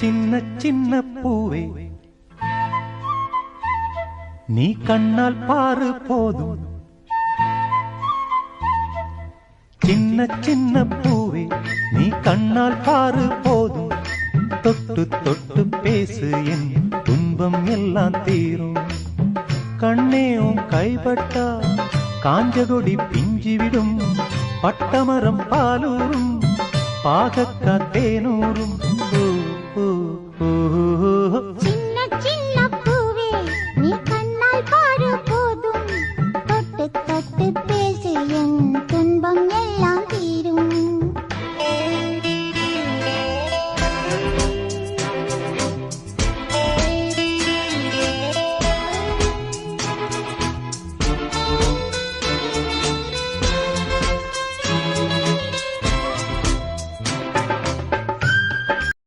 சின்ன சின்ன பூவே நீ கண்ணால் பாரு போதும். சின்ன சின்ன பூவே நீ கண்ணால் பாரு போதும். தொட்டு தொட்டு பேசு என் துன்பம் எல்லாம் தீரும். கண்ணே உன் கைப்பட்டா காஞ்சகொடி பிஞ்சிவிடும். பட்டமரம் பாலூரும் பாகக்கா தேனூரும். சின்ன சின்ன பூவே நீ கண்ணால் பாரு போதும். தொட்டு தொட்டு பேசு என் துன்பம் எல்லாம் தீரும்.